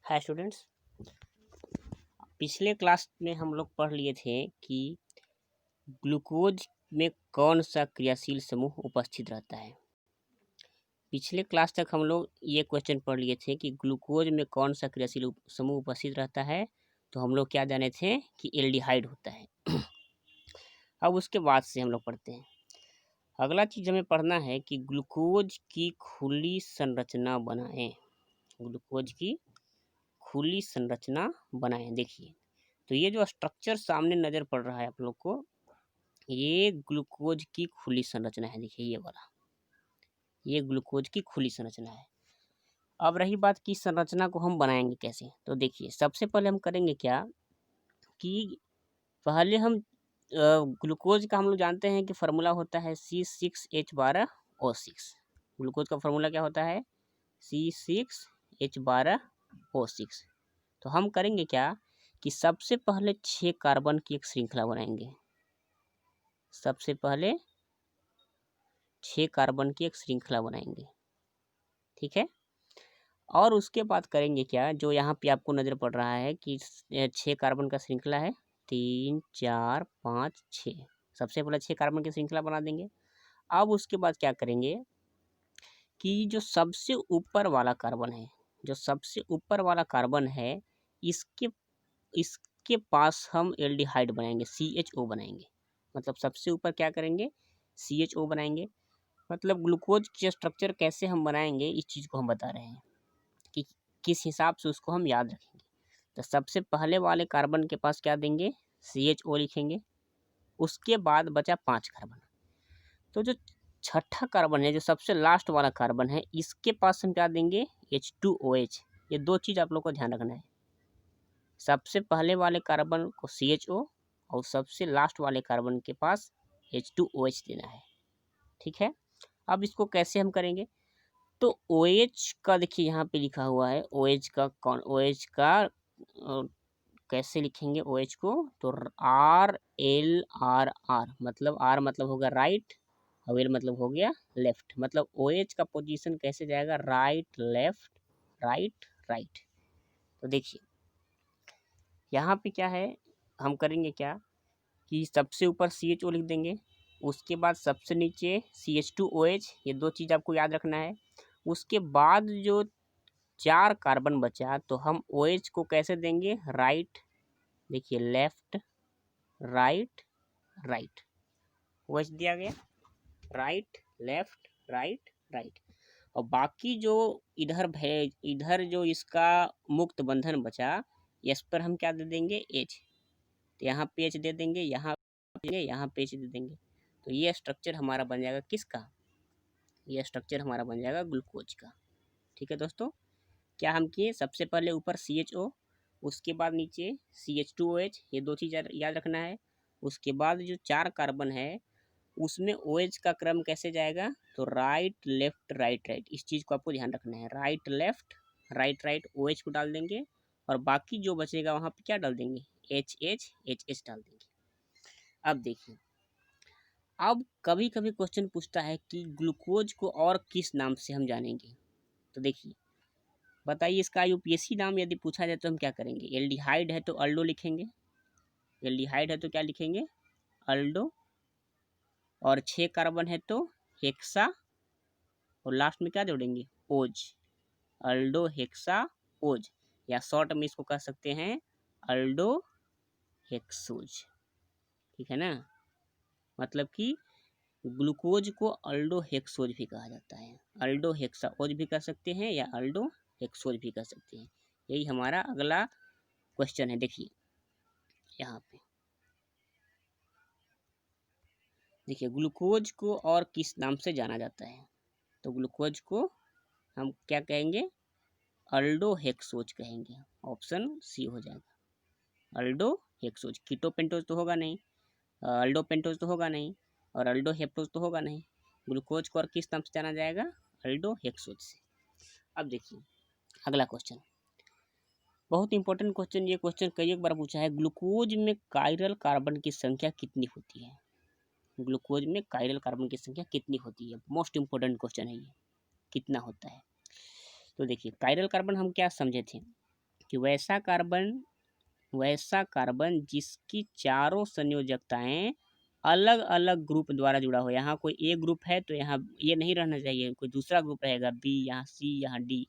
Hi students, पिछले class में हम लोग पढ़ लिए थे कि ग्लूकोज में कौन सा क्रियाशील समूह उपस्थित रहता है। पिछले क्लास तक हम लोग ये क्वेश्चन पढ़ लिए थे कि ग्लूकोज में कौन सा क्रियाशील समूह उपस्थित रहता है। तो हम लोग क्या जाने थे कि एल्डिहाइड होता है। अब उसके बाद से हम लोग पढ़ते हैं। अगला चीज़ हमें पढ़ना है कि ग्लूकोज की खुली संरचना बनाएं। ग्लूकोज की खुली संरचना बनाएं। देखिए, तो ये जो स्ट्रक्चर सामने नज़र पड़ रहा है आप लोग को, ये ग्लूकोज की खुली संरचना है। देखिए ये वाला, ये ग्लूकोज की खुली संरचना है। अब रही बात कि संरचना को हम बनाएंगे कैसे, तो देखिए सबसे पहले हम करेंगे क्या कि पहले हम ग्लूकोज का हम लोग जानते हैं कि फार्मूला होता है C6H12O6। ग्लूकोज का फार्मूला क्या होता है? C6H12O6। तो हम करेंगे क्या कि सबसे पहले 6 कार्बन की एक श्रृंखला बनाएंगे। सबसे पहले 6 कार्बन की एक श्रृंखला बनाएंगे, ठीक है। और उसके बाद करेंगे क्या, जो यहाँ पे आपको नज़र पड़ रहा है कि 6 कार्बन का श्रृंखला है, 3 4 5 6। सबसे पहले 6 कार्बन की श्रृंखला बना देंगे। अब उसके बाद क्या करेंगे कि जो सबसे ऊपर वाला कार्बन है, जो सबसे ऊपर वाला कार्बन है, इसके पास हम एल्डिहाइड बनाएंगे, CHO बनाएंगे। मतलब सबसे ऊपर क्या करेंगे, CHO बनाएंगे। मतलब ग्लूकोज की स्ट्रक्चर कैसे हम बनाएंगे, इस चीज़ को हम बता रहे हैं कि किस हिसाब से उसको हम याद रखेंगे। तो सबसे पहले वाले कार्बन के पास क्या देंगे, CHO लिखेंगे। उसके बाद बचा 5 कार्बन। तो जो छठा कार्बन है, जो सबसे लास्ट वाला कार्बन है, इसके पास हम क्या देंगे, H2OH। ये दो चीज़ आप लोग को ध्यान रखना है। सबसे पहले वाले कार्बन को CHO और सबसे लास्ट वाले कार्बन के पास H2OH देना है, ठीक है। अब इसको कैसे हम करेंगे, तो OH का देखिए यहाँ पे लिखा हुआ है, OH का OH का कैसे लिखेंगे OH को, तो RLRR। मतलब R मतलब होगा राइट और L मतलब हो गया लेफ्ट। मतलब OH का पोजीशन कैसे जाएगा, राइट लेफ्ट राइट राइट। तो देखिए यहाँ पे क्या है, हम करेंगे क्या कि सबसे ऊपर CHO लिख देंगे। उसके बाद सबसे नीचे CH2OH। ये दो चीज़ आपको याद रखना है। उसके बाद जो 4 कार्बन बचा, तो हम OH को कैसे देंगे, राइट, देखिए लेफ्ट राइट राइट। OH दिया गया, राइट लेफ्ट राइट राइट। और बाकी जो इधर जो इसका मुक्त बंधन बचा, इस पर हम क्या दे देंगे, H। तो यहाँ पे H दे देंगे, यहाँ पे H दे देंगे। तो ये स्ट्रक्चर हमारा बन जाएगा किसका, ये स्ट्रक्चर हमारा बन जाएगा ग्लूकोज का, ठीक है दोस्तों। क्या हम किए, सबसे पहले ऊपर CHO, उसके बाद नीचे CH2OH। ये दो चीज़ याद रखना है। उसके बाद जो 4 कार्बन है, उसमें OH का क्रम कैसे जाएगा, तो राइट लेफ्ट राइट राइट। इस चीज़ को आपको ध्यान रखना है, right left right right. OH को डाल देंगे और बाकी जो बचेगा वहाँ पे क्या डाल देंगे, HH डाल देंगे। अब देखिए, अब कभी कभी क्वेश्चन पूछता है कि ग्लूकोज को और किस नाम से हम जानेंगे। तो देखिए बताइए, इसका UPSC नाम यदि पूछा जाए तो हम क्या करेंगे। एल्डिहाइड है तो अल्डो लिखेंगे, एल्डिहाइड है तो क्या लिखेंगे, अल्डो। और 6 कार्बन है तो हेक्सा, और लास्ट में क्या जोड़ेंगे, ओज, अल्डो हेक्सा ओज। या शॉर्ट में इसको कह सकते हैं अल्डो हेक्सोज, ठीक है ना। मतलब कि ग्लूकोज को अल्डो हेक्सोज भी कहा जाता है, अल्डो हेक्साओज भी कह सकते हैं या अल्डो हेक्सोज भी कह सकते हैं। यही हमारा अगला क्वेश्चन है। देखिए यहाँ पे देखिए, ग्लूकोज को और किस नाम से जाना जाता है, तो ग्लूकोज को हम क्या कहेंगे, अल्डो हेक्सोज कहेंगे। ऑप्शन सी हो जाएगा, अल्डो हेक्सोज। कीटो पेंटोज तो होगा नहीं, अल्डो पेंटोज तो होगा नहीं, और अल्डो हेप्टोज तो होगा नहीं। ग्लूकोज को और किस नाम से जाना जाएगा, अल्डो हेक्सोज से। अब देखिए अगला क्वेश्चन, बहुत इंपॉर्टेंट क्वेश्चन। ये क्वेश्चन कई एक बार पूछा है, ग्लूकोज में कायरल कार्बन की संख्या कितनी होती है। ग्लूकोज में कायरल कार्बन की संख्या कितनी होती है, मोस्ट इंपॉर्टेंट क्वेश्चन है ये, कितना होता है। तो देखिए कायरल कार्बन हम क्या समझे थे कि वैसा कार्बन जिसकी चारों संयोजकताएं अलग अलग ग्रुप द्वारा जुड़ा हो। यहाँ कोई ए ग्रुप है तो यहाँ ये नहीं रहना चाहिए, कोई दूसरा ग्रुप रहेगा बी, यहाँ सी, यहाँ डी।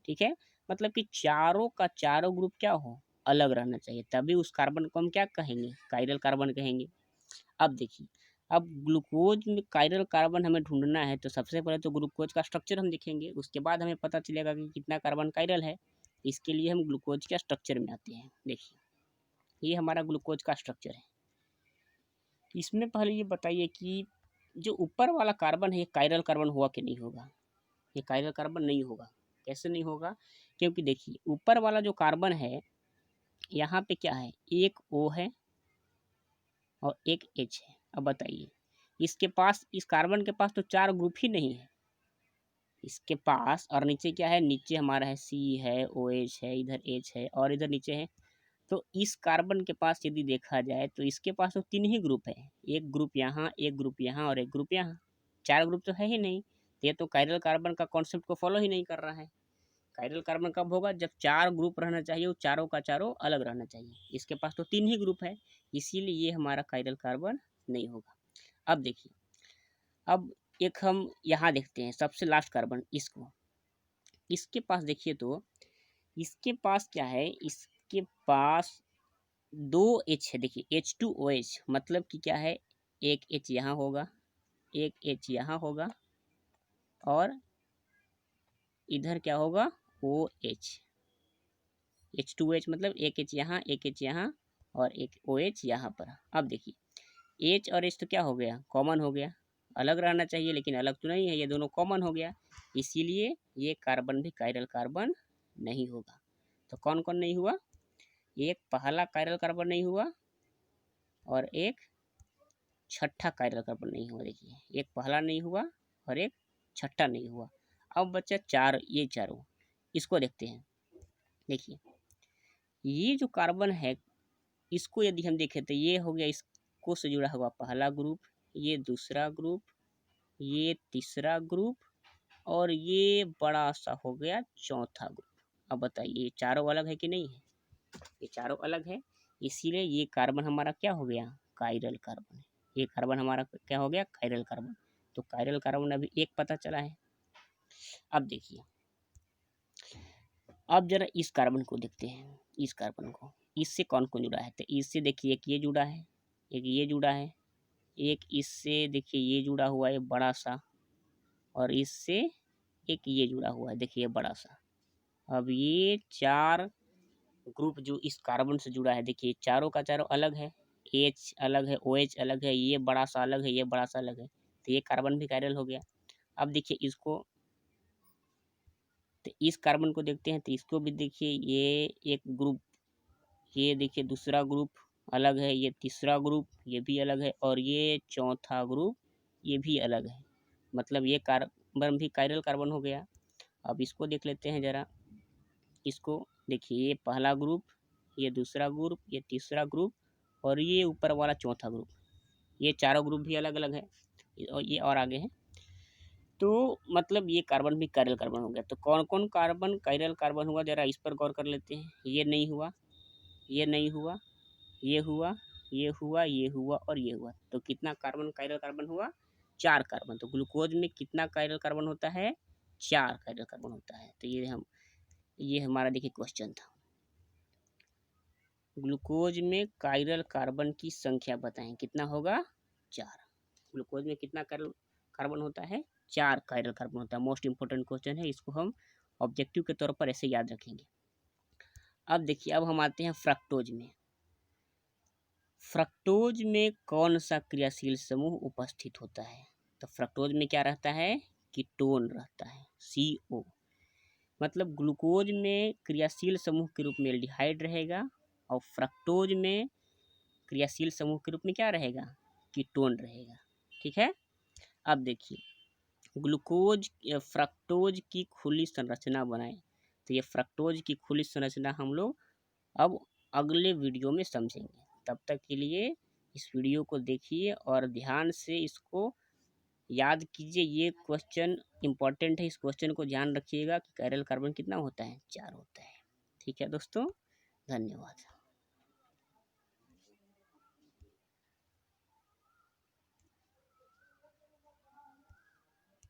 ठीक है, मतलब कि चारों का चारों ग्रुप क्या हो, अलग रहना चाहिए, तभी उस कार्बन को हम क्या कहेंगे, कायरल कार्बन कहेंगे। अब देखिए, अब ग्लूकोज में कायरल कार्बन हमें ढूंढना है तो सबसे पहले तो ग्लूकोज का स्ट्रक्चर हम देखेंगे, उसके बाद हमें पता चलेगा कि कितना कार्बन कायरल है। इसके लिए हम ग्लूकोज के स्ट्रक्चर में आते हैं। देखिए, ये हमारा ग्लूकोज का स्ट्रक्चर है। इसमें पहले ये बताइए कि जो ऊपर वाला कार्बन है ये कायरल कार्बन हुआ कि नहीं होगा। ये कायरल कार्बन नहीं होगा। कैसे नहीं होगा, क्योंकि देखिए ऊपर वाला जो कार्बन है यहाँ पे क्या है, एक O है और एक H है। अब बताइए, इसके पास, इस कार्बन के पास तो चार ग्रुप ही नहीं है इसके पास। और नीचे क्या है, नीचे हमारा है C है, OH है, इधर H है और इधर नीचे है। तो इस कार्बन के पास यदि देखा जाए तो इसके पास तो तीन ही ग्रुप है, एक ग्रुप यहाँ, एक ग्रुप यहाँ और एक ग्रुप यहाँ। चार ग्रुप तो है ही नहीं। ये तो कायरल कार्बन का कॉन्सेप्ट को फॉलो ही नहीं कर रहा है। कायरल कार्बन कब होगा, जब चार ग्रुप रहना चाहिए, वो चारों का चारों अलग रहना चाहिए। इसके पास तो तीन ही ग्रुप है, इसीलिए ये हमारा कायरल कार्बन नहीं होगा। अब देखिए, अब एक हम यहाँ देखते हैं सबसे लास्ट कार्बन, इसको, इसके पास देखिए तो इसके पास क्या है, इसके पास दो H है। देखिए H2OH, मतलब कि क्या है, एक H यहाँ होगा, एक H यहाँ होगा और इधर क्या होगा, OH। H2OH मतलब एक H यहाँ, एक H यहाँ और एक OH यहाँ पर। अब देखिए H और H तो क्या हो गया, कॉमन हो गया। अलग रहना चाहिए लेकिन अलग तो नहीं है, ये दोनों कॉमन हो गया, इसीलिए ये कार्बन भी कायरल कार्बन नहीं होगा। तो कौन कौन नहीं हुआ, एक पहला कायरल कार्बन नहीं हुआ और एक छठा कायरल कार्बन नहीं हुआ। देखिए, एक पहला नहीं हुआ और एक छठा नहीं हुआ। अब बच्चा चार, ये चारों, इसको देखते हैं। देखिए, ये जो कार्बन है, इसको यदि हम देखें तो ये हो गया, इसको से जुड़ा हुआ पहला ग्रुप, ये दूसरा ग्रुप, ये तीसरा ग्रुप और ये बड़ा सा हो गया चौथा ग्रुप। अब बताइए, ये चारों अलग है कि नहीं है, ये चारों अलग है, इसीलिए ये कार्बन हमारा क्या हो गया, कायरल कार्बन। ये कार्बन हमारा क्या हो गया, कायरल कार्बन। तो कायरल कार्बन अभी एक पता चला है। अब देखिए, अब जरा इस कार्बन को देखते हैं, इस कार्बन को, इससे कौन कौन जुड़ा है। तो इससे देखिए एक ये जुड़ा है, एक ये जुड़ा है, एक इससे देखिए ये जुड़ा हुआ है बड़ा सा, और इससे एक ये जुड़ा हुआ है, देखिए बड़ा सा। अब ये चार ग्रुप जो इस कार्बन से जुड़ा है, देखिए चारों का चारों अलग है, H अलग है, OH अलग है, ये बड़ा सा अलग है, ये बड़ा सा अलग है, तो ये कार्बन भी कायरल हो गया। अब देखिए इसको, तो इस कार्बन को देखते हैं, तो इसको भी देखिए, ये एक ग्रुप, ये देखिए दूसरा ग्रुप अलग है, ये तीसरा ग्रुप ये भी अलग है और ये चौथा ग्रुप ये भी अलग है, मतलब ये कार्बन भी कायरल कार्बन हो गया। अब इसको देख लेते हैं ज़रा, इसको देखिए, ये पहला ग्रुप, ये दूसरा ग्रुप, ये तीसरा ग्रुप और ये ऊपर वाला चौथा ग्रुप, ये चारों ग्रुप भी अलग अलग है और ये और आगे है। तो मतलब ये कार्बन भी कायरल कार्बन हो गया। तो कौन कौन कार्बन कायरल कार्बन हुआ, ज़रा इस पर गौर कर लेते हैं। ये नहीं हुआ, ये नहीं हुआ, ये हुआ, ये हुआ, ये हुआ और ये हुआ। तो कितना कार्बन कायरल कार्बन हुआ, चार कार्बन। तो ग्लूकोज में कितना कायरल कार्बन होता है, चार कायरल कार्बन होता है। तो ये हमारा देखिए क्वेश्चन था, ग्लूकोज में कायरल कार्बन की संख्या बताएं, कितना होगा, चार। ग्लूकोज में कितना कार्बन होता है, चार कायरल कार्बन होता है। मोस्ट इंपोर्टेंट क्वेश्चन है, इसको हम ऑब्जेक्टिव के तौर पर ऐसे याद रखेंगे। अब देखिए, अब हम आते हैं फ्रक्टोज में। फ्रक्टोज में कौन सा क्रियाशील समूह उपस्थित होता है। तो फ्रक्टोज में क्या रहता है, कीटोन रहता है, CO। मतलब ग्लूकोज में क्रियाशील समूह के रूप में एल्डिहाइड रहेगा और फ्रक्टोज में क्रियाशील समूह के रूप में क्या रहेगा, कीटोन रहेगा। ठीक है। अब देखिए, ग्लूकोज फ्रक्टोज की खुली संरचना बनाएं। तो ये फ्रक्टोज की खुली संरचना हम लोग अब अगले वीडियो में समझेंगे। तब तक के लिए इस वीडियो को देखिए और ध्यान से इसको याद कीजिए। ये क्वेश्चन इंपॉर्टेंट है, इस क्वेश्चन को ध्यान रखिएगा कि कायरल कार्बन कितना होता है, चार होता है। ठीक है दोस्तों, धन्यवाद।